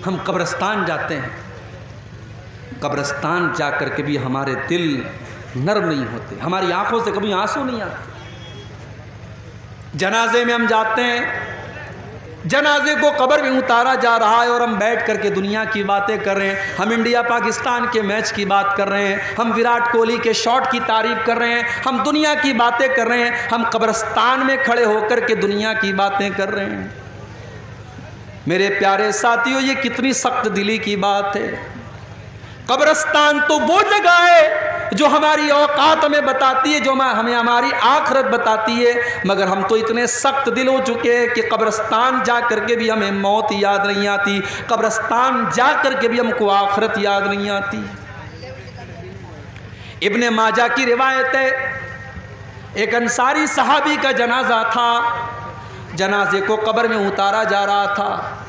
हम कब्रिस्तान जाते हैं, कब्रिस्तान जा कर के भी हमारे दिल नर्म नहीं होते, हमारी आंखों से कभी आंसू नहीं आते। जनाजे में हम जाते हैं, जनाजे को कब्र में उतारा जा रहा है और हम बैठ करके दुनिया की बातें कर रहे हैं। हम इंडिया पाकिस्तान के मैच की बात कर रहे हैं, हम विराट कोहली के शॉट की तारीफ कर रहे हैं, हम दुनिया की बातें कर रहे हैं। हम कब्रिस्तान में खड़े होकर के दुनिया की बातें कर रहे हैं। मेरे प्यारे साथियों, ये कितनी सख्त दिली की बात है। कब्रिस्तान तो वो जगह है जो हमारी औकात हमें बताती है, जो हमें हमारी आखिरत बताती है, मगर हम तो इतने सख्त दिल हो चुके हैं कि कब्रिस्तान जा करके भी हमें मौत याद नहीं आती, कब्रिस्तान जा करके भी हमको आखिरत याद नहीं आती। इब्ने माजा की रिवायत है, एक अंसारी सहाबी का जनाजा था, जनाजे को कब्र में उतारा जा रहा था।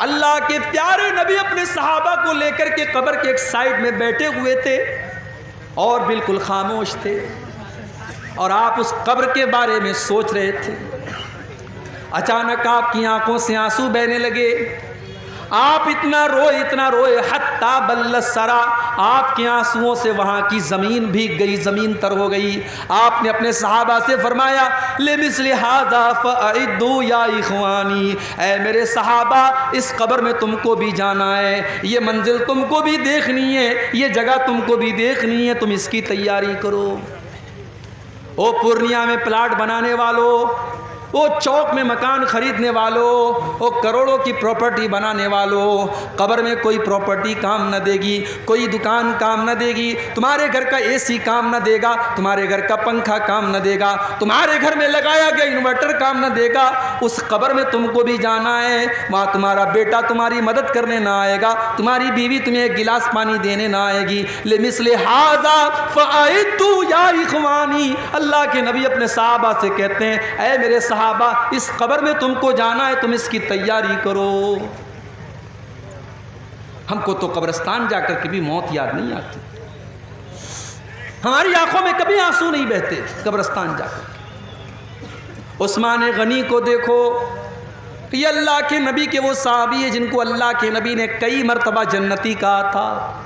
अल्लाह के प्यारे नबी अपने सहाबा को लेकर के कब्र के एक साइड में बैठे हुए थे और बिल्कुल खामोश थे, और आप उस कब्र के बारे में सोच रहे थे। अचानक आपकी आंखों से आंसू बहने लगे, आप इतना रोए हत्ता बल्लसरा, आपके आंसुओं से वहाँ की ज़मीन भीग गई, ज़मीन तर हो गई। आपने अपने सहाबा से फरमाया, ले मिस्ली हाज़ा फ़अइद्दू या इख़वानी, ऐ मेरे सहाबा, इस कब्र में तुमको भी जाना है, ये मंजिल तुमको भी देखनी है, ये जगह तुमको भी देखनी है, तुम इसकी तैयारी करो। ओ पूर्णिया में प्लाट बनाने वालों, वो चौक में मकान खरीदने वालों, वो करोड़ों की प्रॉपर्टी बनाने वालों, कब्र में कोई प्रॉपर्टी काम न देगी, कोई दुकान काम न देगी, तुम्हारे घर का एसी काम न देगा, तुम्हारे घर का पंखा काम न देगा, तुम्हारे घर में लगाया गया इन्वर्टर काम न देगा। उस कब्र में तुमको भी जाना है, वहाँ तुम्हारा बेटा तुम्हारी मदद करने ना आएगा, तुम्हारी बीवी तुम्हें एक गिलास पानी देने ना आएगी। ले मिस्ले हाज़ा फ़अइद्दू या इख़वानी, अल्लाह के नबी अपने सहाबा से कहते हैं, ऐ मेरे सहाबा, इस कब्र में तुमको जाना है, तुम इसकी तैयारी करो। हमको तो कब्रिस्तान जाकर के भी मौत याद नहीं आती, हमारी आंखों में कभी आंसू नहीं बहते कब्रिस्तान जाकर। उस्मान गनी को देखो, ये अल्लाह के नबी के वो साहबी है जिनको अल्लाह के नबी ने कई मरतबा जन्नती कहा था।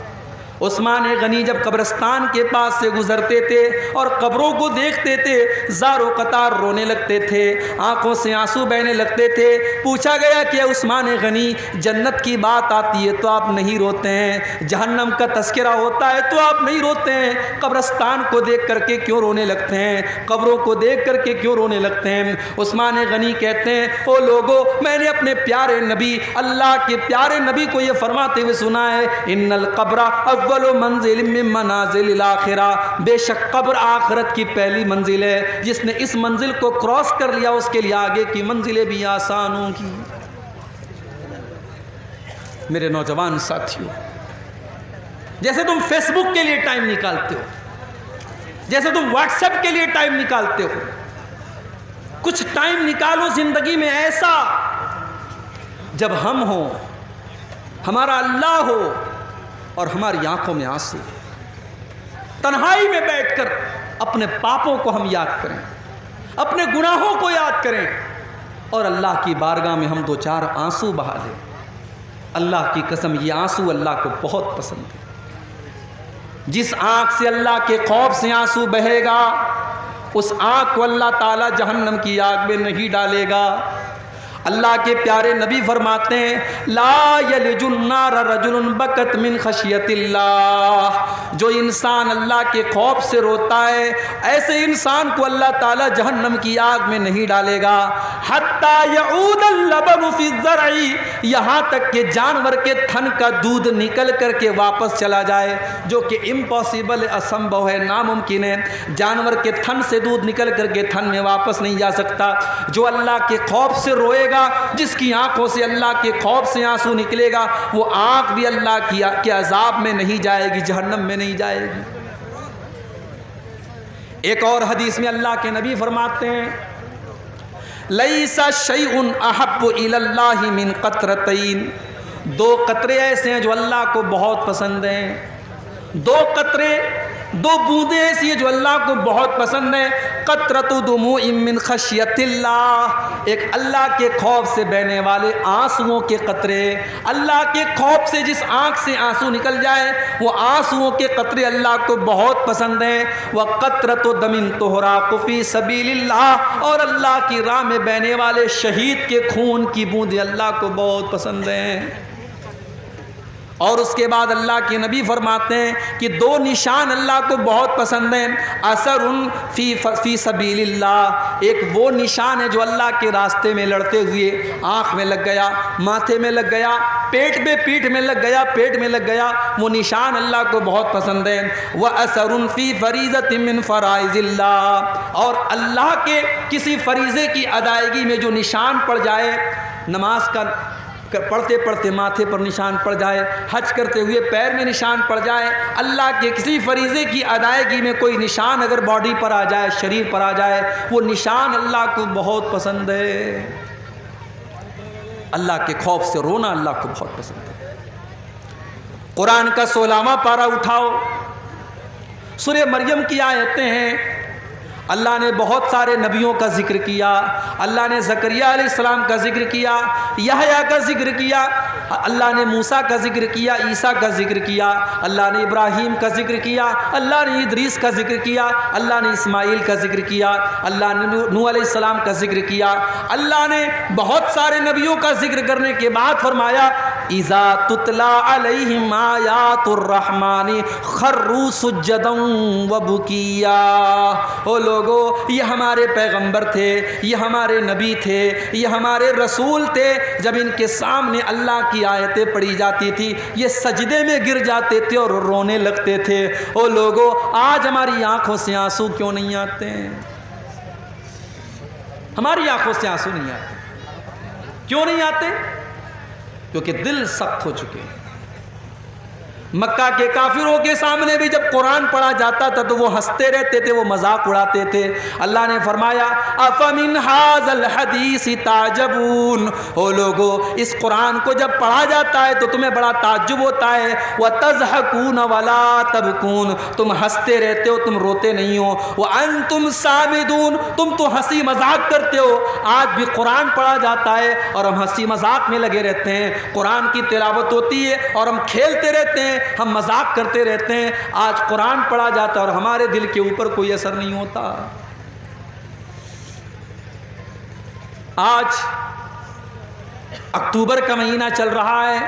उस्मान गनी जब कब्रिस्तान के पास से गुजरते थे और कब्रों को देखते थे, ज़ारो कतार रोने लगते थे, आंखों से आंसू बहने लगते थे। पूछा गया कि उस्मान गनी, जन्नत की बात आती है तो आप नहीं रोते हैं, जहन्नम का तस्करा होता है तो आप नहीं रोते हैं, कब्रिस्तान को देख करके क्यों रोने लगते हैं, कब्रों को देख करके क्यों रोने लगते हैं? उस्मान गनी कहते हैं, ओ लोगो, मैंने अपने प्यारे नबी, अल्लाह के प्यारे नबी को ये फरमाते हुए सुना है, इन्नल कब्रा अव्वलु मंजिल मिन मनाजिलिल आखिरा, बेशक कब्र आखिरत की पहली मंजिल है, जिसने इस मंजिल को क्रॉस कर लिया उसके लिए आगे की मंजिलें भी आसान होंगी। मेरे नौजवान साथियों, जैसे तुम फेसबुक के लिए टाइम निकालते हो, जैसे तुम व्हाट्सएप के लिए टाइम निकालते हो, कुछ टाइम निकालो जिंदगी में ऐसा जब हम हो, हमारा अल्लाह हो और हमारी आंखों में आंसू, तन्हाई में बैठकर अपने पापों को हम याद करें, अपने गुनाहों को याद करें और अल्लाह की बारगाह में हम दो चार आंसू बहा दें। अल्लाह की कसम, ये आंसू अल्लाह को बहुत पसंद है। जिस आंख से अल्लाह के खौफ से आंसू बहेगा, उस आंख को अल्लाह ताला जहन्नम की आग में नहीं डालेगा। अल्लाह के प्यारे नबी फरमाते हैं, ला यलिजुन्नार रजुलुन बकत मिन खशियतिल्लाह, जो इंसान अल्लाह के खौफ से रोता है, ऐसे इंसान को अल्लाह ताला जहन्नम की आग में नहीं डालेगा। हत्ता यऊदल लबनु फी ज़रई, यहाँ तक कि जानवर के थन का दूध निकल करके वापस चला जाए, जो कि इम्पॉसिबल, असंभव है, नामुमकिन है। जानवर के थन से दूध निकल करके थन में वापस नहीं जा सकता। जो अल्लाह के खौफ से रोएगा, जिसकी आंखों से अल्लाह के खौफ से आंसू निकलेगा, वो आंख भी अल्लाह के अजाब में नहीं जाएगी, जहन्नम में नहीं जाएगी। एक और हदीस में अल्लाह के नबी फरमाते हैं, लैसा शैउन अहब्बु इलल्लाहि मिन क़त्रतैन, दो कतरे ऐसे हैं जो अल्लाह को बहुत पसंद हैं। दो कतरे, दो बूंदें ऐसी हैं जो अल्लाह को बहुत पसंद है। क़त्रतु दुमूइन मिन खशियतिल्लाह, एक अल्लाह के खौफ से बहने वाले आंसुओं के कतरे। अल्लाह के खौफ से जिस आँख से आंसू निकल जाए वो आंसुओं के कतरे अल्लाह को बहुत पसंद हैं। व क़त्रतु दमिन तुहराक़ु फ़ी सबीलिल्लाह, और अल्लाह की राह में बहने वाले शहीद के खून की बूंदें अल्लाह को बहुत पसंद हैं। और उसके बाद अल्लाह के नबी फरमाते हैं कि दो निशान अल्लाह को बहुत पसंद हैं। असरुन फ़ी सबीलिल्लाह, एक वो निशान है जो अल्लाह के रास्ते में लड़ते हुए आँख में लग गया, माथे में लग गया, पेट में, पीठ में लग गया, पेट में लग गया, वो निशान अल्लाह को बहुत पसंद है। व असरुन फ़ी फ़रीज़तिन मिन फ़राइज़िल्लाह, और अल्लाह के किसी फरीज़े की अदायगी में जो निशान पड़ जाए, नमाज का पढ़ते पढ़ते माथे पर निशान पड़ जाए, हज करते हुए पैर में निशान पड़ जाए, अल्लाह के किसी फरीज़े की अदायगी में कोई निशान अगर बॉडी पर आ जाए, शरीर पर आ जाए, वो निशान अल्लाह को बहुत पसंद है। अल्लाह के खौफ से रोना अल्लाह को बहुत पसंद है। कुरान का 16वां पारा उठाओ, सूरह मरियम की आयतें हैं। अल्लाह ने बहुत सारे नबियों का जिक्र किया। अल्लाह ने ज़करिया अलैहिस्सलाम का जिक्र किया, यहया का जिक्र किया, अल्लाह ने मूसा का जिक्र किया, ईसा का जिक्र किया, अल्लाह ने इब्राहीम का जिक्र किया, अल्लाह ने इदरीस का जिक्र किया, अल्लाह ने इस्माइल का जिक्र किया, अल्लाह ने नूह अलैहिस्सलाम का जिक्र किया। अल्लाह ने बहुत सारे नबियों का जिक्र करने के बाद फरमाया इज़ा तुतला अलैहिम आयातुर रहमानी खर्रू सुज्जदन व बुकिया। ओ लोगो, ये हमारे पैगंबर थे, ये हमारे नबी थे, ये हमारे रसूल थे। जब इनके सामने अल्लाह की आयतें पढ़ी जाती थी ये सजदे में गिर जाते थे और रोने लगते थे। ओ लोगो, आज हमारी आंखों से आंसू क्यों नहीं आते हैं? हमारी आंखों से आंसू नहीं आते। क्यों नहीं आते? क्योंकि दिल सख्त हो चुके हैं। मक्का के काफिरों के सामने भी जब कुरान पढ़ा जाता था तो वो हंसते रहते थे, वो मजाक उड़ाते थे। अल्लाह ने फरमाया अफमिन हाज़ल हदीस ताजबून, हो लोगो, इस कुरान को जब पढ़ा जाता है तो तुम्हें बड़ा ताज्जुब होता है। व तज़हकून वला तबकून, तुम हंसते रहते हो, तुम रोते नहीं हो। व अंतुम सामिदून, तुम तो हंसी मजाक करते हो। आज भी कुरान पढ़ा जाता है और हम हंसी मजाक में लगे रहते हैं। कुरान की तिलावत होती है और हम खेलते रहते हैं, हम मजाक करते रहते हैं। आज कुरान पढ़ा जाता है और हमारे दिल के ऊपर कोई असर नहीं होता। आज अक्टूबर का महीना चल रहा है,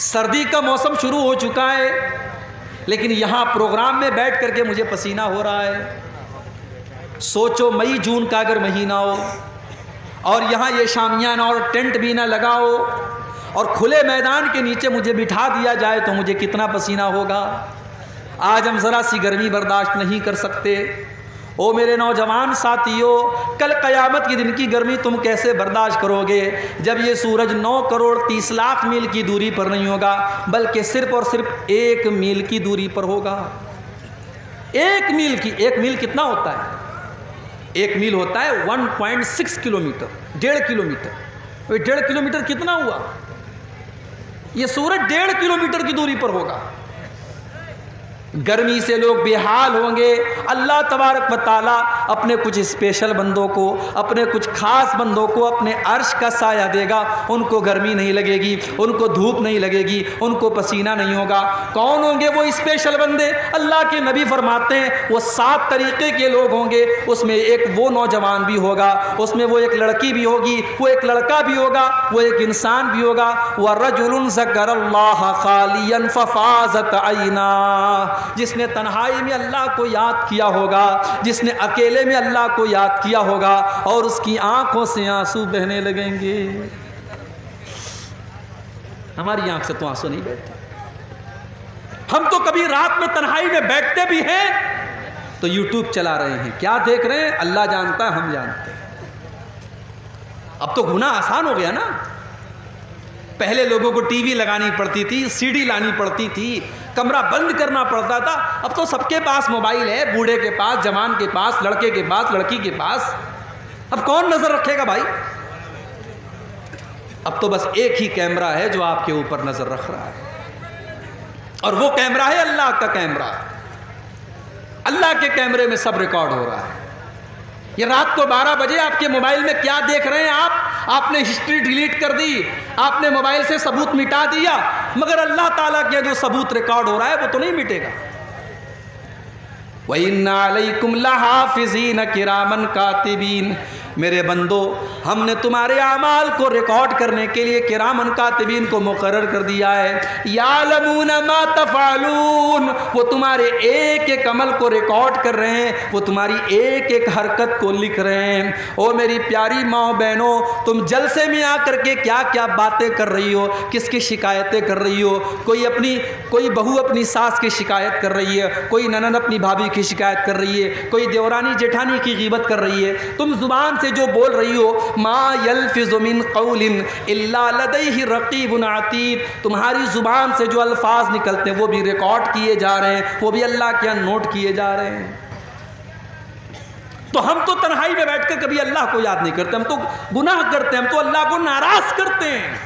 सर्दी का मौसम शुरू हो चुका है, लेकिन यहां प्रोग्राम में बैठ करके मुझे पसीना हो रहा है। सोचो मई जून का अगर महीना हो और यहां ये शामियाना और टेंट भी ना लगाओ और खुले मैदान के नीचे मुझे बिठा दिया जाए तो मुझे कितना पसीना होगा। आज हम ज़रा सी गर्मी बर्दाश्त नहीं कर सकते। ओ मेरे नौजवान साथियों, कल क़यामत के दिन की गर्मी तुम कैसे बर्दाश्त करोगे जब ये सूरज 9 करोड़ 30 लाख मील की दूरी पर नहीं होगा, बल्कि सिर्फ और सिर्फ 1 मील की दूरी पर होगा। 1 मील की, 1 मील कितना होता है? 1 मील होता है 1.6 किलोमीटर, 1.5 किलोमीटर। 1.5 किलोमीटर कितना हुआ? ये सूरज 1.5 किलोमीटर की दूरी पर होगा। गर्मी से लोग बेहाल होंगे। अल्लाह तबारक व तआला अपने कुछ स्पेशल बंदों को, अपने कुछ खास बंदों को अपने अर्श का साया देगा। उनको गर्मी नहीं लगेगी, उनको धूप नहीं लगेगी, उनको पसीना नहीं होगा। कौन होंगे वो स्पेशल बंदे? अल्लाह के नबी फरमाते हैं वो 7 तरीके के लोग होंगे। उसमें एक वो नौजवान भी होगा, उसमें वो एक लड़की भी होगी, वो एक लड़का भी होगा, वो एक इंसान भी होगा। व रजुलुन ज़करल्लाह खालियन फफ़ाज़त ऐना, जिसने तन्हाई में अल्लाह को याद किया होगा, जिसने अकेले में अल्लाह को याद किया होगा और उसकी आंखों से आंसू बहने लगेंगे। हमारी आंख से तो आंसू नहीं बहते। हम तो कभी रात में तन्हाई में बैठते भी हैं तो यूट्यूब चला रहे हैं। क्या देख रहे हैं अल्लाह जानता है, हम जानते हैं। अब तो गुनाह आसान हो गया ना। पहले लोगों को टीवी लगानी पड़ती थी, सीडी लानी पड़ती थी, कमरा बंद करना पड़ता था। अब तो सबके पास मोबाइल है, बूढ़े के पास, जवान के पास, लड़के के पास, लड़की के पास। अब कौन नजर रखेगा भाई? अब तो बस एक ही कैमरा है जो आपके ऊपर नजर रख रहा है और वो कैमरा है अल्लाह का कैमरा। अल्लाह के कैमरे में सब रिकॉर्ड हो रहा है। ये रात को 12 बजे आपके मोबाइल में क्या देख रहे हैं आपने हिस्ट्री डिलीट कर दी, आपने मोबाइल से सबूत मिटा दिया, मगर अल्लाह ताला के जो सबूत रिकॉर्ड हो रहा है वो तो नहीं मिटेगा। व इन्ना अलैकुम लहाफिज़ीन किरामन कातिबीन, मेरे बंदो हमने तुम्हारे आमाल को रिकॉर्ड करने के लिए किरामन कातिबीन को मुकर्रर कर दिया है। यालमून मा तफ़अलून, वो तुम्हारे एक एक अमल को रिकॉर्ड कर रहे हैं, वो तुम्हारी एक एक हरकत को लिख रहे हैं। ओ मेरी प्यारी माँ बहनों, तुम जलसे में आकर के क्या क्या बातें कर रही हो, किसकी शिकायतें कर रही हो। कोई बहू अपनी सास की शिकायत कर रही है, कोई ननद अपनी भाभी की शिकायत कर रही है, कोई देवरानी जेठानी की ग़ीबत कर रही है। तुम जुबान से जो बोल रही हो, मा यल्फिज़ु मिन क़ौलिन इल्ला लदैहि रक़ीबुन अतीद, तुम्हारी जुबान से जो अल्फाज निकलते हैं वो भी रिकॉर्ड किए जा रहे हैं, वो भी अल्लाह के यहाँ नोट किए जा रहे हैं। तो हम तो तन्हाई में बैठकर कभी अल्लाह को याद नहीं करते, हम तो गुनाह करते हैं, हम तो अल्लाह को नाराज करते हैं।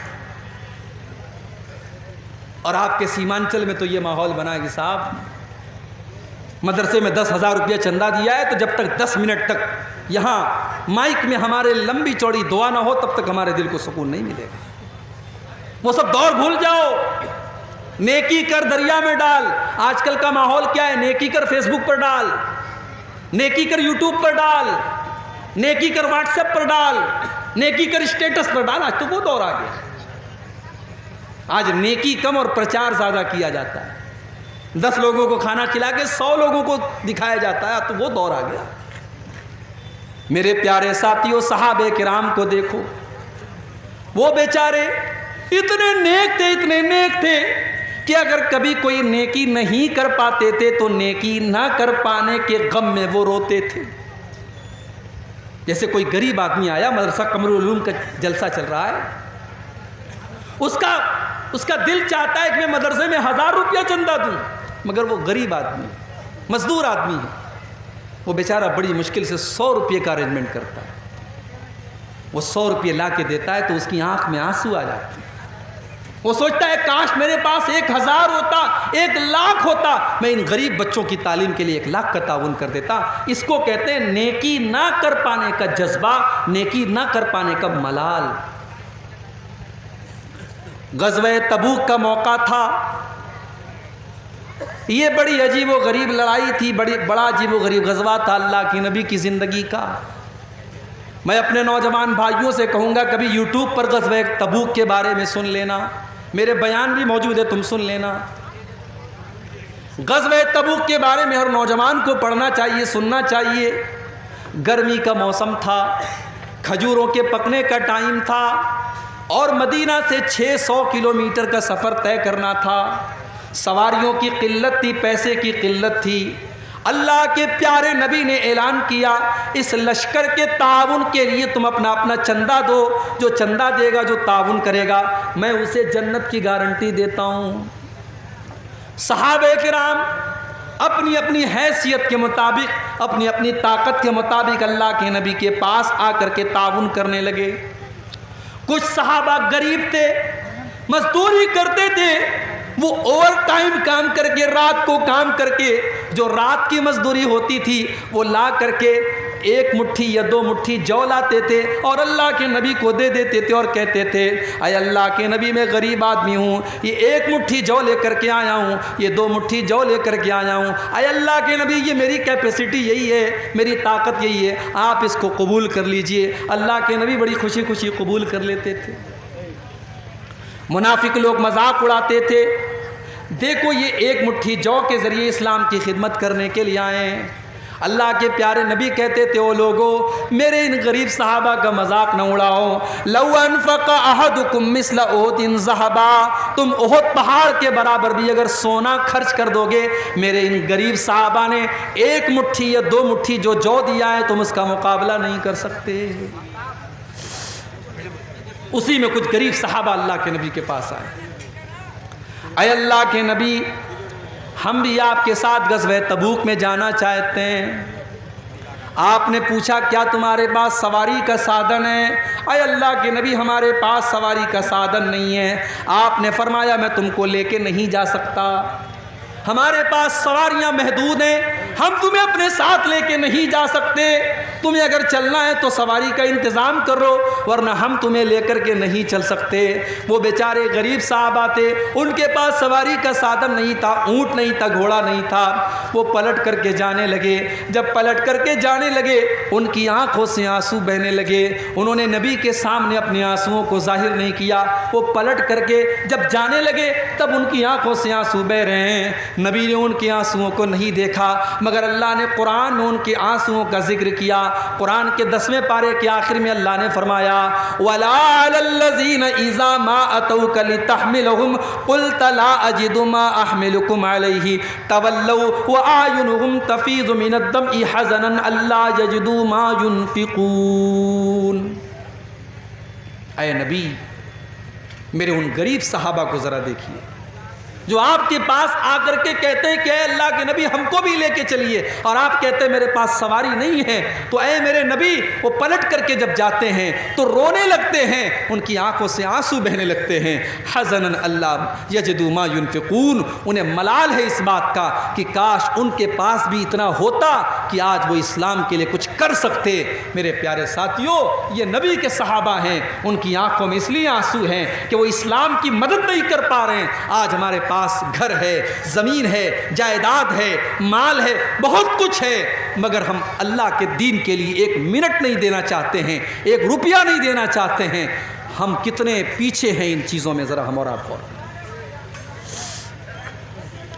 और आपके सीमांचल में तो ये माहौल बना है कि साहब मदरसे में 10,000 रुपया चंदा दिया है, तो जब तक 10 मिनट तक यहाँ माइक में हमारे लंबी चौड़ी दुआ ना हो तब तक हमारे दिल को सुकून नहीं मिलेगा। वो सब दौर भूल जाओ, नेकी कर दरिया में डाल। आजकल का माहौल क्या है, नेकी कर फेसबुक पर डाल, नेकी कर यूट्यूब पर डाल, नेकी कर व्हाट्सएप पर डाल, नेकी कर स्टेटस पर डाल। आज तो वो दौर आ गया, आज नेकी कम और प्रचार ज़्यादा किया जाता है। 10 लोगों को खाना खिला के 100 लोगों को दिखाया जाता है, तो वो दौर आ गया। मेरे प्यारे साथियों, सहाबे किराम को देखो, वो बेचारे इतने नेक थे कि अगर कभी कोई नेकी नहीं कर पाते थे तो नेकी ना कर पाने के गम में वो रोते थे। जैसे कोई गरीब आदमी आया, मदरसा कमरुल उलूम का जलसा चल रहा है, उसका दिल चाहता है कि मैं मदरसे में 1000 रुपया चंदा दूं, मगर वो गरीब आदमी, मजदूर आदमी है, वो बेचारा बड़ी मुश्किल से 100 रुपये का अरेंजमेंट करता है। वो 100 रुपये ला के देता है तो उसकी आंख में आंसू आ जाते हैं। वो सोचता है काश मेरे पास 1000 होता, 1,00,000 होता, मैं इन गरीब बच्चों की तालीम के लिए 1,00,000 का ताउन कर देता। इसको कहते हैं नेकी ना कर पाने का जज्बा, नेकी ना कर पाने का मलाल। ग़ज़वे तबूक का मौका था, ये बड़ी अजीब व गरीब लड़ाई थी, बड़ा अजीब व गरीब ग़ज़वा था अल्लाह के नबी की ज़िंदगी का। मैं अपने नौजवान भाइयों से कहूँगा, कभी यूट्यूब पर ग़ज़वे तबूक के बारे में सुन लेना, मेरे बयान भी मौजूद है, तुम सुन लेना। ग़ज़वे तबूक के बारे में हर नौजवान को पढ़ना चाहिए, सुनना चाहिए। गर्मी का मौसम था, खजूरों के पकने का टाइम था, और मदीना से 600 किलोमीटर का सफ़र तय करना था। सवारियों की किल्लत थी, पैसे की किल्लत थी। अल्लाह के प्यारे नबी ने ऐलान किया, इस लश्कर के ताउन के लिए तुम अपना अपना चंदा दो, जो चंदा देगा, जो ताउन करेगा, मैं उसे जन्नत की गारंटी देता हूँ। सहाबे किराम अपनी अपनी हैसियत के मुताबिक, अपनी अपनी ताकत के मुताबिक अल्लाह के नबी के पास आकर के ताउन करने लगे। कुछ सहाबा गरीब थे, मजदूरी करते थे, वो ओवर टाइम काम करके, रात को काम करके जो रात की मजदूरी होती थी वो ला करके 1 मुट्ठी या 2 मुट्ठी जौ लाते थे और अल्लाह के नबी को दे देते थे और कहते थे, अय अल्लाह के नबी मैं गरीब आदमी हूँ, ये 1 मुट्ठी जौ लेकर के आया हूँ, ये 2 मुट्ठी जौ लेकर के आया हूँ, अय अल्लाह के नबी ये मेरी कैपेसिटी यही है, मेरी ताकत यही है, आप इसको कबूल कर लीजिए। अल्लाह के नबी बड़ी खुशी खुशी कबूल कर लेते थे। मुनाफिक लोग मजाक उड़ाते थे, देखो ये 1 मुट्ठी जौ के ज़रिए इस्लाम की खिदमत करने के लिए आए हैं। अल्लाह के प्यारे नबी कहते थे, ओ लोगो मेरे इन गरीब सहाबा का मजाक न उड़ाओ। लौ अनफ़क़ अहदुकुम मिस्ल उहदिन ज़हबा, तुम उहद पहाड़ के बराबर भी अगर सोना खर्च कर दोगे, मेरे इन गरीब सहाबा ने 1 मुट्ठी या 2 मुट्ठी जो जौ दिया है, तुम उसका मुकाबला नहीं कर सकते। उसी में कुछ गरीब सहाबा अल्लाह के नबी के पास आए, अय अल्लाह के नबी हम भी आपके साथ ग़ज़वे तबूक में जाना चाहते हैं। आपने पूछा क्या तुम्हारे पास सवारी का साधन है? अय अल्लाह के नबी हमारे पास सवारी का साधन नहीं है। आपने फरमाया मैं तुमको लेके नहीं जा सकता, हमारे पास सवारियां महदूद हैं, हम तुम्हें अपने साथ लेके नहीं जा सकते। तुम्हें अगर चलना है तो सवारी का इंतज़ाम करो, वरना हम तुम्हें लेकर के नहीं चल सकते। वो बेचारे गरीब साहब आते, उनके पास सवारी का साधन नहीं था, ऊँट नहीं था, घोड़ा नहीं था। वो पलट करके जाने लगे। जब पलट करके जाने लगे, उनकी आंखों से आंसू बहने लगे। उन्होंने नबी के सामने अपने आंसुओं को जाहिर नहीं किया। वो पलट करके जब जाने लगे, तब उनकी आंखों से आंसू बह रहे हैं। नबी ने उनके आंसुओं को नहीं देखा, मगर अल्लाह ने कुरान में उनके आंसुओं का जिक्र किया। कुरान के 10वें पारे के आखिर में अल्लाह ने फरमाया, वला अलल्लज़ीना इज़ा मा अतौका लितहमिलहुम क़ुल्त ला अजिदु मा अहमिलुकुम अलैहि तवल्लौ व आयुनुहुम तफ़ीज़ु मिनद्दमइ हज़नन अल्ला यजिदु मा युनफ़िक़ून। ऐ नबी, मेरे उन गरीब सहाबा को ज़रा देखिए जो आपके पास आकर के कहते हैं कि अल्लाह के नबी हमको भी लेके चलिए, और आप कहते हैं मेरे पास सवारी नहीं है। तो ऐ मेरे नबी, वो पलट करके जब जाते हैं तो रोने लगते हैं, उनकी आंखों से आंसू बहने लगते हैं। हज़नन अल्लाह यजिदु मा युनफ़िक़ून, उन्हें मलाल है इस बात का कि काश उनके पास भी इतना होता कि आज वो इस्लाम के लिए कुछ कर सकते। मेरे प्यारे साथियों, ये नबी के सहाबा हैं, उनकी आंखों में इसलिए आंसू हैं कि वो इस्लाम की मदद नहीं कर पा रहे हैं। आज हमारे पास घर है, ज़मीन है, जायदाद है, माल है, बहुत कुछ है, मगर हम अल्लाह के दीन के लिए एक मिनट नहीं देना चाहते हैं, एक रुपया नहीं देना चाहते हैं। हम कितने पीछे हैं इन चीज़ों में, ज़रा हम और आप गौर।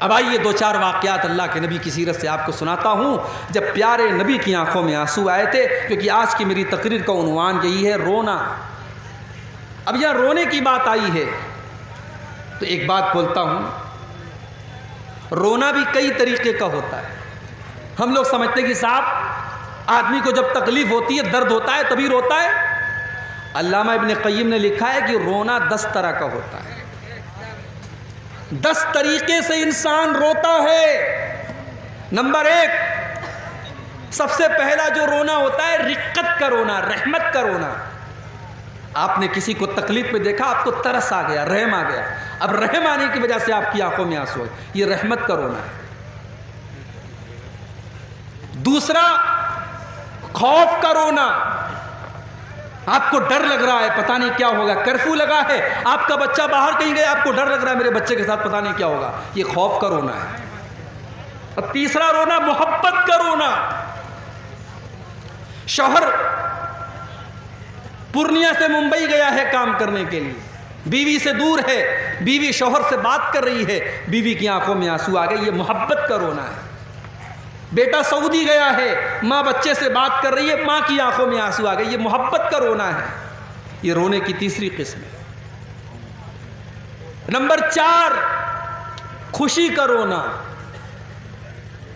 अब आइए 2-4 वाक़यात अल्लाह के नबी की सीरत से आपको सुनाता हूँ, जब प्यारे नबी की आंखों में आंसू आए थे। क्योंकि आज की मेरी तकरीर का उन्वान यही है, रोना। अब यहाँ रोने की बात आई है तो एक बात बोलता हूँ, रोना भी कई तरीके का होता है। हम लोग समझते हैं कि साहब आदमी को जब तकलीफ़ होती है, दर्द होता है, तभी रोता है। अल्लामा इब्न क़य्यिम ने लिखा है कि रोना 10 तरह का होता है। 10 तरीके से इंसान रोता है। नंबर 1, सबसे पहला जो रोना होता है, रिक्कत का रोना, रहमत का रोना। आपने किसी को तकलीफ में देखा, आपको तरस आ गया, रहम आ गया। अब रहम आने की वजह से आपकी आंखों में आंसू है, ये रहमत का रोना है। दूसरा, खौफ का रोना। आपको डर लग रहा है, पता नहीं क्या होगा, कर्फ्यू लगा है, आपका बच्चा बाहर कहीं गया, आपको डर लग रहा है मेरे बच्चे के साथ पता नहीं क्या होगा, ये खौफ का रोना है। और तीसरा रोना, मोहब्बत का रोना। शौहर पूर्णिया से मुंबई गया है काम करने के लिए, बीवी से दूर है, बीवी शौहर से बात कर रही है, बीवी की आंखों में आंसू आ गए, ये मोहब्बत का रोना है। बेटा सऊदी गया है, माँ बच्चे से बात कर रही है, माँ की आंखों में आंसू आ गए, ये मोहब्बत का रोना है। ये रोने की तीसरी किस्म है। नंबर 4, खुशी का रोना।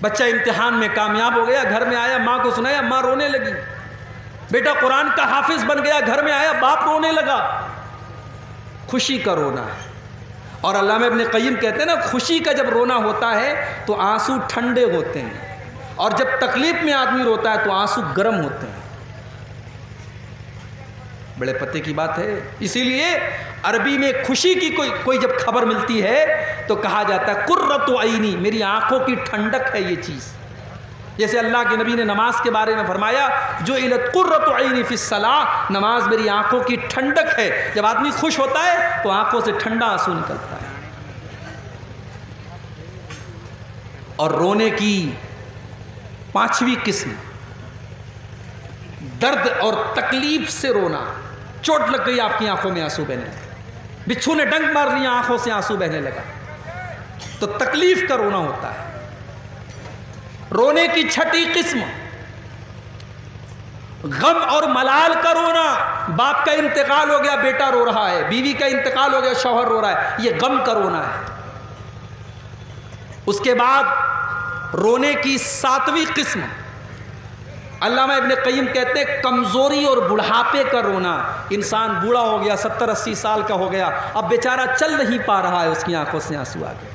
बच्चा इम्तिहान में कामयाब हो गया, घर में आया, माँ को सुनाया, माँ रोने लगी। बेटा कुरान का हाफिज बन गया, घर में आया, बाप रोने लगा। खुशी का रोना है। और अल्लामा इब्न क़य्यिम कहते हैं ना, खुशी का जब रोना होता है तो आंसू ठंडे होते हैं, और जब तकलीफ में आदमी रोता है तो आंसू गर्म होते हैं। बड़े पते की बात है। इसीलिए अरबी में खुशी की कोई जब खबर मिलती है तो कहा जाता है कुर्रतु ऐनी, मेरी आंखों की ठंडक है ये चीज़। जैसे अल्लाह के नबी ने नमाज के बारे में फरमाया, जो इलत कुर्रतु ऐनी फिस्सलाह, नमाज मेरी आंखों की ठंडक है। जब आदमी खुश होता है तो आंखों से ठंडा आंसू निकलता है। और रोने की 5वीं किस्म, दर्द और तकलीफ से रोना। चोट लग गई, आपकी आंखों में आंसू बहने लगे, बिच्छू ने डंक मार दिया, आंखों से आंसू बहने लगा, तो तकलीफ का रोना होता है। रोने की 6ठी किस्म, गम और मलाल का रोना। बाप का इंतकाल हो गया, बेटा रो रहा है, बीवी का इंतकाल हो गया, शौहर रो रहा है, ये गम का रोना है। उसके बाद रोने की 7वीं किस्म, अल्लामा इब्न क़य्यिम कहते हैं कमज़ोरी और बुढ़ापे का रोना। इंसान बूढ़ा हो गया, 70-80 साल का हो गया, अब बेचारा चल नहीं पा रहा है, उसकी आंखों से आंसू आ गए।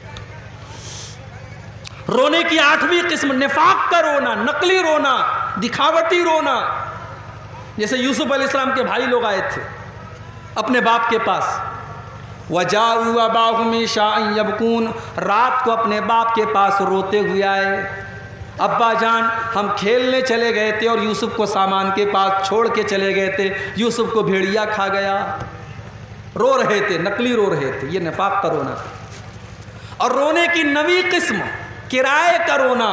रोने की 8वीं किस्म, निफाक का रोना, नकली रोना, दिखावटी रोना। जैसे यूसुफ अलैहिस्सलाम के भाई लोग आए थे अपने बाप के पास, वजाऊ अबाहुम इशाअन यबकून, रात को अपने बाप के पास रोते हुए आए। अब्बा जान हम खेलने चले गए थे और यूसुफ को सामान के पास छोड़ के चले गए थे, यूसुफ को भेड़िया खा गया। रो रहे थे, नकली रो रहे थे, ये निफाक का रोना था। और रोने की नवी किस्म किराए का रोना।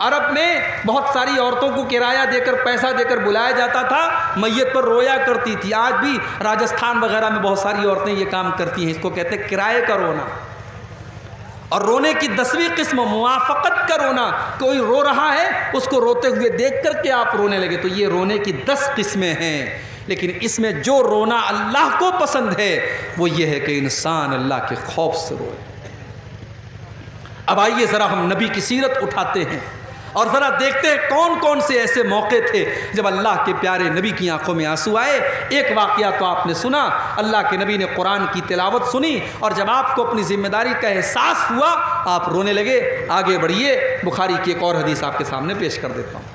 अरब में बहुत सारी औरतों को किराया देकर, पैसा देकर बुलाया जाता था, मैयत पर रोया करती थी। आज भी राजस्थान वगैरह में बहुत सारी औरतें ये काम करती हैं, इसको कहते हैं किराए का रोना। और रोने की 10वीं किस्म मुआफ़क़त का रोना। कोई रो रहा है, उसको रोते हुए देख करके आप रोने लगे, तो ये रोने की 10 किस्में हैं। लेकिन इसमें जो रोना अल्लाह को पसंद है वो ये है कि इंसान अल्लाह के खौफ से रोए। अब आइए ज़रा हम नबी की सीरत उठाते हैं और ज़रा देखते हैं कौन कौन से ऐसे मौके थे जब अल्लाह के प्यारे नबी की आंखों में आंसू आए। एक वाक़या तो आपने सुना, अल्लाह के नबी ने कुरान की तिलावत सुनी और जब आपको अपनी ज़िम्मेदारी का एहसास हुआ आप रोने लगे। आगे बढ़िए, बुखारी की एक और हदीस आपके सामने पेश कर देता हूँ।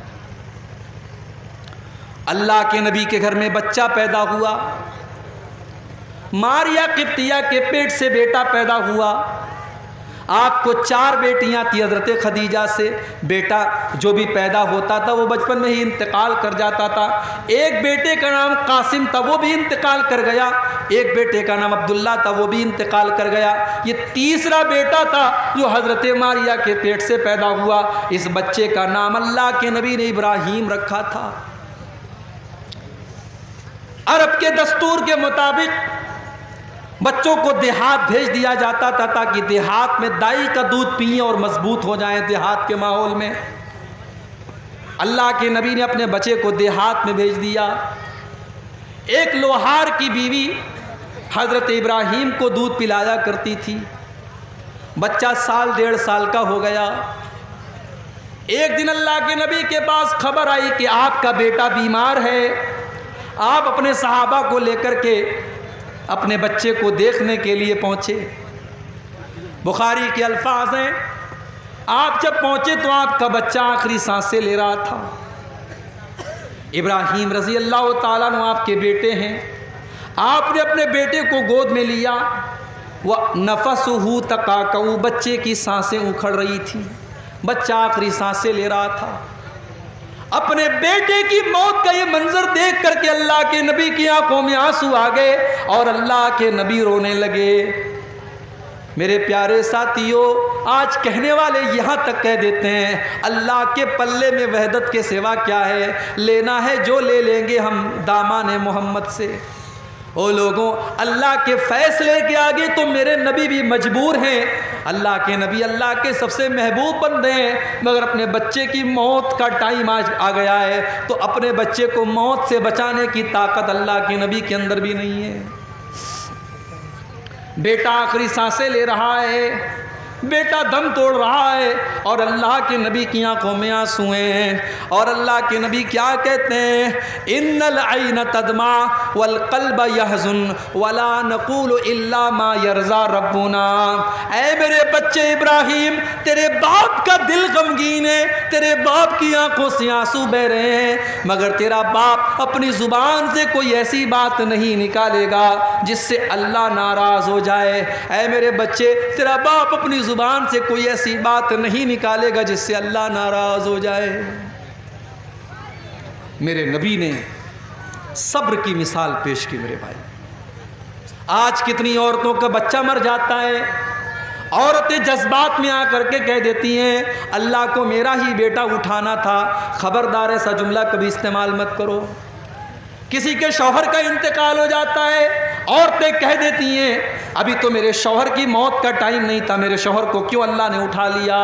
अल्लाह के नबी के घर में बच्चा पैदा हुआ, मारिया किप्तिया के पेट से बेटा पैदा हुआ। आपको 4 बेटियां थी हज़रत खदीजा से। बेटा जो भी पैदा होता था वो बचपन में ही इंतकाल कर जाता था। एक बेटे का नाम कासिम था, वो भी इंतकाल कर गया। एक बेटे का नाम अब्दुल्ला था, वो भी इंतकाल कर गया। ये तीसरा बेटा था जो हज़रत मारिया के पेट से पैदा हुआ। इस बच्चे का नाम अल्लाह के नबी ने इब्राहीम रखा था। अरब के दस्तूर के मुताबिक बच्चों को देहात भेज दिया जाता था ताकि देहात में दाई का दूध पिए और मजबूत हो जाएं देहात के माहौल में। अल्लाह के नबी ने अपने बच्चे को देहात में भेज दिया। एक लोहार की बीवी हज़रत इब्राहीम को दूध पिलाया करती थी। बच्चा 1.5 साल का हो गया। एक दिन अल्लाह के नबी के पास खबर आई कि आपका बेटा बीमार है। आप अपने सहाबा को लेकर के अपने बच्चे को देखने के लिए पहुँचे। बुखारी के अल्फाज हैं, आप जब पहुँचे तो आपका बच्चा आखिरी सांसें ले रहा था। इब्राहीम रज़ी अल्लाह ताला अन्हु आपके बेटे हैं। आपने अपने बेटे को गोद में लिया। वह नफसहु तकाकऊ, बच्चे की सांसें उखड़ रही थी, बच्चा आखिरी सांसें ले रहा था। अपने बेटे की मौत का ये मंजर देख करके अल्लाह के नबी की आंखों में आंसू आ गए और अल्लाह के नबी रोने लगे। मेरे प्यारे साथियों, आज कहने वाले यहाँ तक कह देते हैं अल्लाह के पल्ले में वहदत के सिवा क्या है, लेना है जो ले लेंगे हम दामाने मोहम्मद से। ओ लोगों, अल्लाह के फ़ैसले के आगे तो मेरे नबी भी मजबूर हैं। अल्लाह के नबी अल्लाह के सबसे महबूब बंदे हैं, मगर अपने बच्चे की मौत का टाइम आज आ गया है तो अपने बच्चे को मौत से बचाने की ताकत अल्लाह के नबी के अंदर भी नहीं है। बेटा आखिरी सांसें ले रहा है, बेटा दम तोड़ रहा है और अल्लाह के नबी की आंखों में आंसू हैं। और अल्लाह के नबी क्या कहते हैं, इन्नल ऐन तदमा वल क़ल्ब यहज़ुन वला नक़ूलु इल्ला मा यरज़ा रब्बुना। ऐ मेरे बच्चे इब्राहीम, तेरे बाप का दिल गमगीन है, तेरे बाप की आंखों से आंसू बह रहे हैं, मगर तेरा बाप अपनी ज़ुबान से कोई ऐसी बात नहीं निकालेगा जिससे अल्लाह नाराज़ हो जाए। ऐ मेरे बच्चे, तेरा बाप अपनी ज़ुबान से कोई ऐसी बात नहीं निकालेगा जिससे अल्लाह नाराज़ हो जाए। मेरे नबी ने सब्र की मिसाल पेश की। मेरे भाई, आज कितनी औरतों का बच्चा मर जाता है, औरतें जज्बात में आकर के कह देती हैं अल्लाह को मेरा ही बेटा उठाना था। खबरदार ऐसा जुमला कभी इस्तेमाल मत करो। किसी के शौहर का इंतकाल हो जाता है, औरतें कह देती हैं अभी तो मेरे शौहर की मौत का टाइम नहीं था, मेरे शौहर को क्यों अल्लाह ने उठा लिया।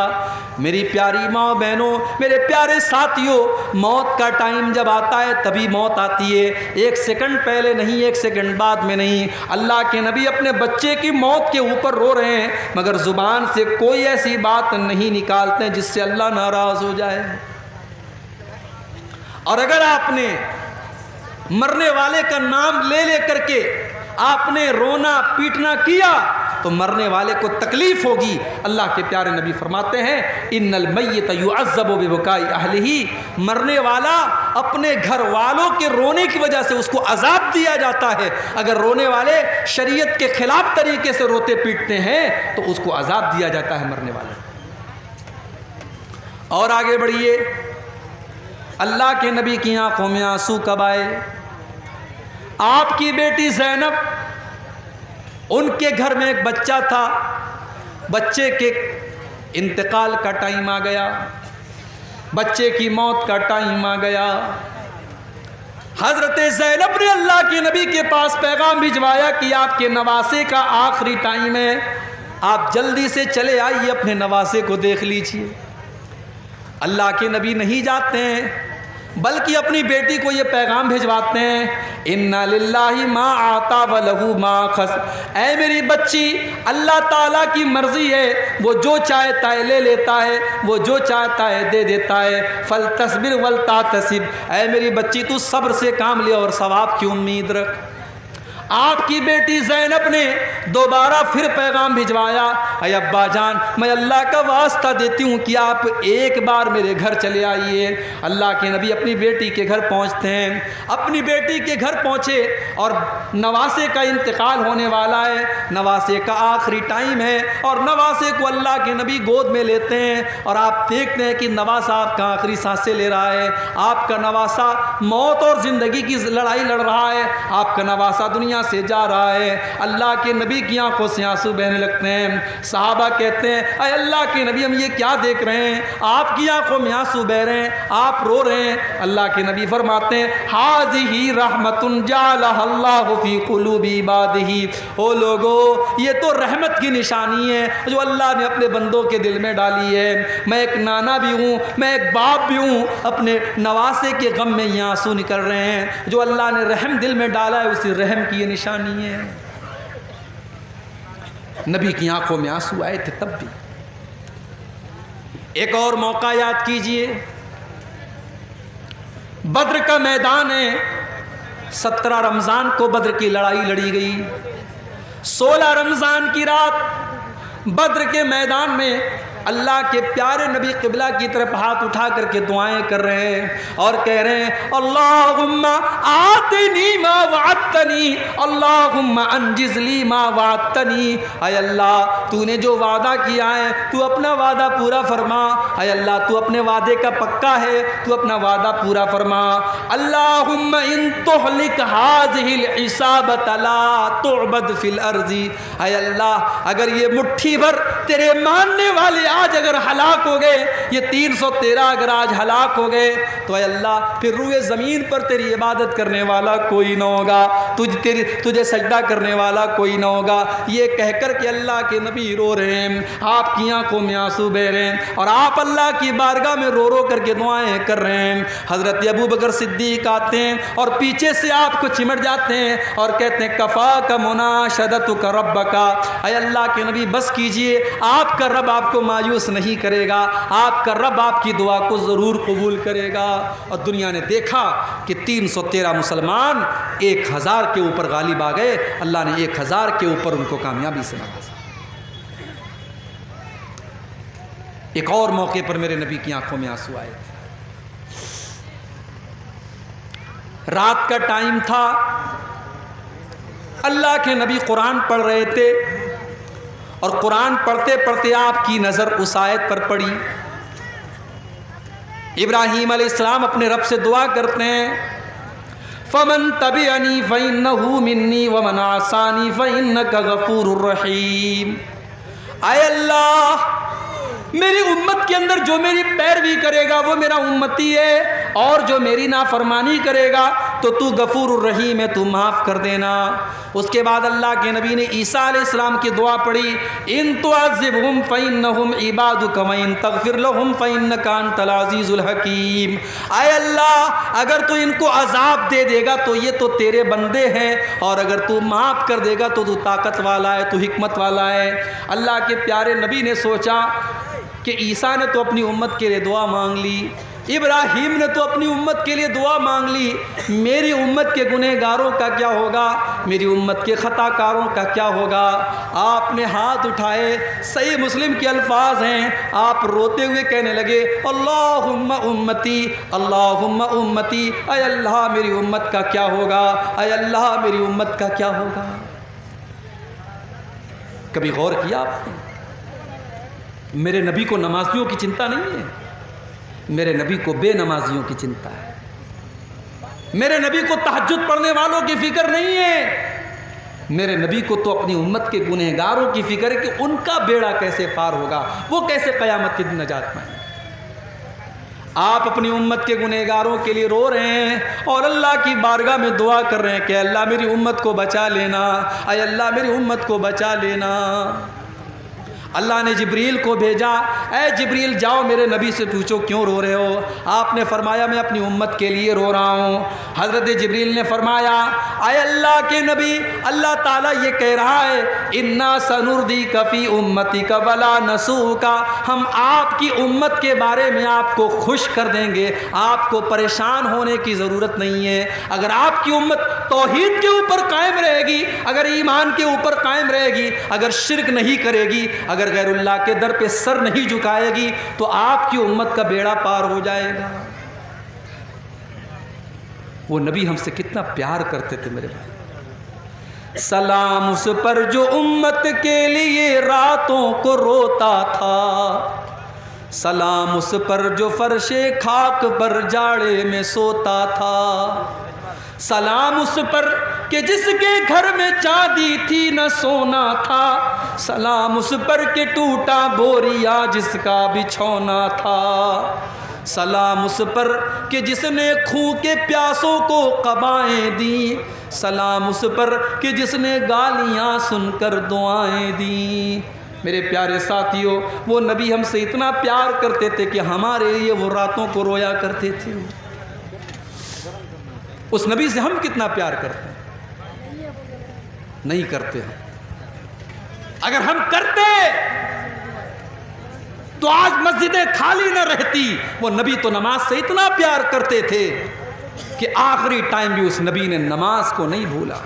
मेरी प्यारी माँ बहनों, मेरे प्यारे साथियों, मौत का टाइम जब आता है तभी मौत आती है, 1 सेकंड पहले नहीं, 1 सेकंड बाद में नहीं। अल्लाह के नबी अपने बच्चे की मौत के ऊपर रो रहे हैं, मगर ज़ुबान से कोई ऐसी बात नहीं निकालते जिससे अल्लाह नाराज़ हो जाए। और अगर आपने मरने वाले का नाम ले ले करके आपने रोना पीटना किया तो मरने वाले को तकलीफ होगी। अल्लाह के प्यारे नबी फरमाते हैं इन्नल मय्यत युअज़्ज़बु बिबुकाई अहलिही, मरने वाला अपने घर वालों के रोने की वजह से उसको अजाब दिया जाता है। अगर रोने वाले शरीयत के खिलाफ तरीके से रोते पीटते हैं तो उसको अजाब दिया जाता है मरने वाले। और आगे बढ़िए, अल्लाह के नबी की आंखों में आंसू कब आए? आपकी बेटी ज़ैनब, उनके घर में एक बच्चा था, बच्चे के इंतकाल का टाइम आ गया, बच्चे की मौत का टाइम आ गया। हज़रत ज़ैनब ने अल्लाह के नबी के पास पैगाम भिजवाया कि आपके नवासे का आखिरी टाइम है, आप जल्दी से चले आइए, अपने नवासे को देख लीजिए। अल्लाह के नबी नहीं जाते हैं, बल्कि अपनी बेटी को ये पैगाम भिजवाते हैं, इन्ना लिल्लाहि मा आता व लहू मा खस। ऐ मेरी बच्ची, अल्लाह ताला की मर्ज़ी है, वो जो चाहता है ले लेता है, वो जो चाहता है दे देता है। फल तस्बिर वल तातसिब। ऐ मेरी बच्ची, तू सब्र से काम ले और सवाब की उम्मीद रख। आपकी बेटी ज़ैनब ने दोबारा फिर पैगाम भिजवाया, अय अब्बा जान, मैं अल्लाह का वास्ता देती हूँ कि आप एक बार मेरे घर चले आइए। अल्लाह के नबी अपनी बेटी के घर पहुँचते हैं। अपनी बेटी के घर पहुँचे और नवासे का इंतकाल होने वाला है, नवासे का आखिरी टाइम है और नवासे को अल्लाह के नबी गोद में लेते हैं और आप देखते हैं कि नवासा आपका आखिरी सांसें ले रहा है। आपका नवासा मौत और ज़िंदगी की लड़ाई लड़ रहा है, आपका नवासा दुनिया से जा रहा है। अल्लाह के नबी की आंखों से आंसू बहने लगते हैं। सहाबा कहते हैं, अरे अल्लाह के नबी, हम ये क्या देख रहे हैं, आपकी आंखों में आंसू बह रहे हैं, आप रो रहे हैं। अल्लाह के नबी फरमाते हैं, हाज़िही रहमतुन जालहल्लाहु फी क़ुलूबि इबादिही। ओ लोगो, ये तो रहमत की निशानी है जो अल्लाह ने अपने बंदों के दिल में डाली है। मैं एक नाना भी हूँ, मैं एक बाप भी हूँ, अपने नवासे के गम में ये आंसू निकल रहे हैं। जो अल्लाह ने रहम दिल में डाला है, उसी रहम की निशानी है। नबी की आंखों में आंसू आए थे तब भी। एक और मौका याद कीजिए, बद्र का मैदान है, 17 रमजान को बद्र की लड़ाई लड़ी गई। 16 रमजान की रात बद्र के मैदान में अल्लाह के प्यारे नबी क़िबला की तरफ हाथ उठा करके दुआएं कर रहे हैं और कह रहे हैं, अल्लाहुम्मा आतिनी मा वअदतनी, अल्लाहुम्मा अंजिज़ली मा वअदतनी। अय अल्लाह, तूने जो वादा किया है तू अपना वादा पूरा फरमा। अय अल्लाह, तू अपने वादे का पक्का है, तू अपना वादा पूरा फरमा। अल्लाहुम्मा इन तुहलिक हाज़िहिल इसाबत ला तुअबद फिल अर्ज़ी। अय अल्लाह, अगर ये मुट्ठी भर तेरे मानने वाले आज अगर हलाक हो गए, ये 313 अगर आज हलाक हो गए, तो अल्लाह फिर रूए ज़मीन पर तेरी इबादत करने वाला कोई ना होगा, तुझे सजदा करने वाला कोई ना होगा। ये कहकर के अल्लाह के नबी रो रहे हैं, आपकी आंखों में आंसू बह रहे हैं और आप अल्लाह की बारगाह में रो रो करके दुआएं कर रहे हैं। हज़रत अबू बकर सिद्दीक आते हैं और पीछे से आपको चिमट जाते हैं और कहते हैं, कफ़ा का मुनाशदतुका रब्बका। अय अल्लाह के नबी, बस कीजिए, आपका रब आपको मायूस नहीं करेगा, आपका रब आपकी दुआ को ज़रूर कबूल करेगा। और दुनिया ने देखा कि 313 मुसलमान 1000 के ऊपर गालिब आ गए। अल्लाह ने 1000 के ऊपर उनको कामयाबी से नवाजा। एक और मौके पर मेरे नबी की आंखों में आंसू आए। रात का टाइम था, अल्लाह के नबी कुरान पढ़ रहे थे और कुरान पढ़ते पढ़ते आपकी नज़र उस आयत पर पड़ी। इब्राहीम अलैहिस्सलाम अपने रब से दुआ करते हैं, फ़मन तबिअनी फ़इन्नहु मिन्नी वमन आसानी फ़इन्नका गफ़ूरुर रहीम। आए अल्लाह, मेरी उम्मत के अंदर जो मेरी पैरवी करेगा वो मेरा उम्मती है, और जो मेरी नाफरमानी करेगा तो तू गफूरुर रहीम है, तू माफ़ कर देना। उसके बाद अल्लाह के नबी ने ईसा अलैहिस्सलाम की दुआ पढ़ी, इन तुअज़्ज़िबहुम फ़इन्नहुम इबादुका व इन तग़फ़िर लहुम फ़इन्नका अंतल अज़ीज़ुल हकीम। आए अल्लाह, अगर तू इनको अज़ाब दे देगा तो ये तो तेरे बंदे हैं, और अगर तू माफ़ कर देगा तो तू ताकत वाला है, तू हिकमत वाला है। अल्लाह के प्यारे नबी ने सोचा कि ईसा ने तो अपनी उम्मत के लिए दुआ मांग ली, इब्राहीम ने तो अपनी उम्मत के लिए दुआ मांग ली, मेरी उम्मत के गुनहगारों का क्या होगा, मेरी उम्मत के ख़ताकारों का क्या होगा। आपने हाथ उठाए, सही मुस्लिम के अल्फाज हैं, आप रोते हुए कहने लगे, अल्लाहुम्मा उम्मती, अल्लाहुम्मा उम्मती। अय अल्लाह, मेरी उम्मत का क्या होगा, अय अल्लाह, मेरी उम्मत का क्या होगा। कभी गौर किया आपने, मेरे नबी को नमाजियों की चिंता नहीं है, मेरे नबी को बेनमाजियों की चिंता है, मेरे नबी को तहज्जुद पढ़ने वालों की फिक्र नहीं है, मेरे नबी को तो अपनी उम्मत के गुनहगारों की फिक्र है कि उनका बेड़ा कैसे पार होगा, वो कैसे क़यामत के दिन नजात पाएंगे। आप अपनी उम्मत के गुनहगारों के लिए रो रहे हैं और अल्लाह की बारगाह में दुआ कर रहे हैं कि अल्लाह मेरी उम्मत को बचा लेना, अय अल्लाह मेरी उम्मत को बचा लेना। अल्लाह ने जिब्रील को भेजा, ऐ जिब्रील जाओ मेरे नबी से पूछो क्यों रो रहे हो। आपने फरमाया मैं अपनी उम्मत के लिए रो रहा हूँ। हज़रत जिब्रील ने फरमाया, ऐ अल्लाह के नबी, अल्लाह ताला ये कह रहा है इन्ना सनुर्दी कफ़ी उम्मती का वला नसू का, हम आपकी उम्मत के बारे में आपको खुश कर देंगे, आपको परेशान होने की ज़रूरत नहीं है। अगर आपकी उम्मत तौहीद के ऊपर कायम रहेगी, अगर ईमान के ऊपर कायम रहेगी, अगर शिरक नहीं करेगी, अगर गैरुल्लाह के दर पे सर नहीं झुकाएगी, तो आपकी उम्मत का बेड़ा पार हो जाएगा। वो नबी हमसे कितना प्यार करते थे मेरे भाई। सलाम उस पर जो उम्मत के लिए रातों को रोता था, सलाम उस पर जो फर्शे खाक पर जाड़े में सोता था, सलाम उस पर कि जिसके घर में चांदी थी न सोना था, सलाम उस पर कि टूटा बोरिया जिसका बिछौना था, सलाम उस पर कि जिसने खूह के प्यासों को कबाएं दी, सलाम उस पर कि जिसने गालियां सुनकर दुआएं दी। मेरे प्यारे साथियों, वो नबी हमसे इतना प्यार करते थे कि हमारे लिए वो रातों को रोया करते थे। उस नबी से हम कितना प्यार करते हैं? नहीं करते हम। अगर हम करते तो आज मस्जिदें खाली न रहती। वो नबी तो नमाज से इतना प्यार करते थे कि आखिरी टाइम भी उस नबी ने नमाज को नहीं भूला।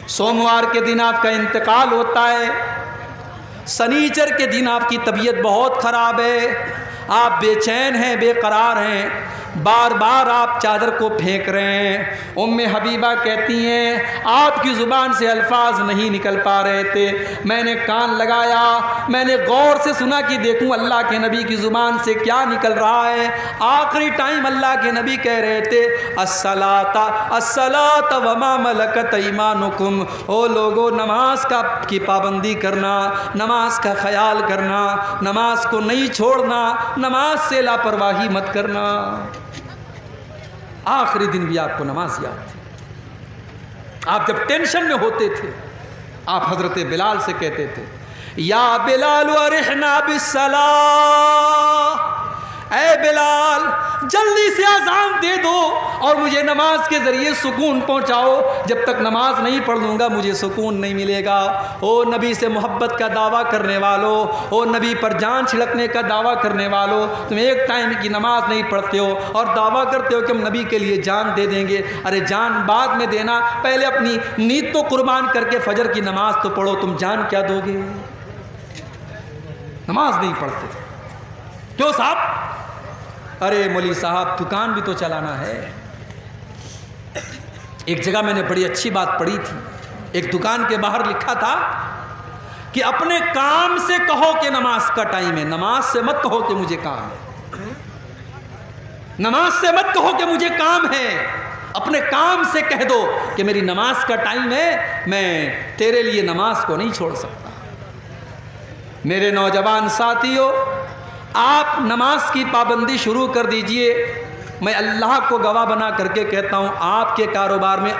सोमवार के दिन आपका इंतकाल होता है, शनिचर के दिन आपकी तबीयत बहुत ख़राब है, आप बेचैन हैं, बेकरार हैं, बार बार आप चादर को फेंक रहे हैं। उम्मे हबीबा कहती हैं आपकी ज़ुबान से अल्फाज नहीं निकल पा रहे थे, मैंने कान लगाया, मैंने गौर से सुना कि देखूं अल्लाह के नबी की ज़ुबान से क्या निकल रहा है। आखिरी टाइम अल्लाह के नबी कह रहे थे अस्सलाता अस्सलाता वमा मलकत ईमानुकुम, ओ लोगो नमाज की पाबंदी करना, नमाज का ख्याल करना, नमाज को नहीं छोड़ना, नमाज से लापरवाही मत करना। आखिरी दिन भी आपको नमाज याद थी। आप जब टेंशन में होते थे, आप हजरत बिलाल से कहते थे या बिलाल अरिहना बिस्सलाह, ऐ बिलाल जल्दी से अज़ान दे दो और मुझे नमाज के ज़रिए सुकून पहुंचाओ। जब तक नमाज नहीं पढ़ लूँगा मुझे सुकून नहीं मिलेगा। ओ नबी से मोहब्बत का दावा करने वालों, ओ नबी पर जान छिड़कने का दावा करने वालों, तुम एक टाइम की नमाज नहीं पढ़ते हो और दावा करते हो कि हम नबी के लिए जान दे देंगे। अरे जान बाद में देना, पहले अपनी नीयत तो कुर्बान करके फजर की नमाज तो पढ़ो। तुम जान क्या दोगे? नमाज नहीं पढ़ते क्यों साहब? अरे मौलवी साहब दुकान भी तो चलाना है। एक जगह मैंने बड़ी अच्छी बात पढ़ी थी, एक दुकान के बाहर लिखा था कि अपने काम से कहो कि नमाज का टाइम है, नमाज से मत कहो कि मुझे काम है, नमाज से मत कहो कि मुझे काम है, अपने काम से कह दो कि मेरी नमाज का टाइम है, मैं तेरे लिए नमाज को नहीं छोड़ सकता। मेरे नौजवान साथियों, आप नमाज की पाबंदी शुरू कर दीजिए। मैं अल्लाह को गवाह बना करके कहता हूँ आपके कारोबार में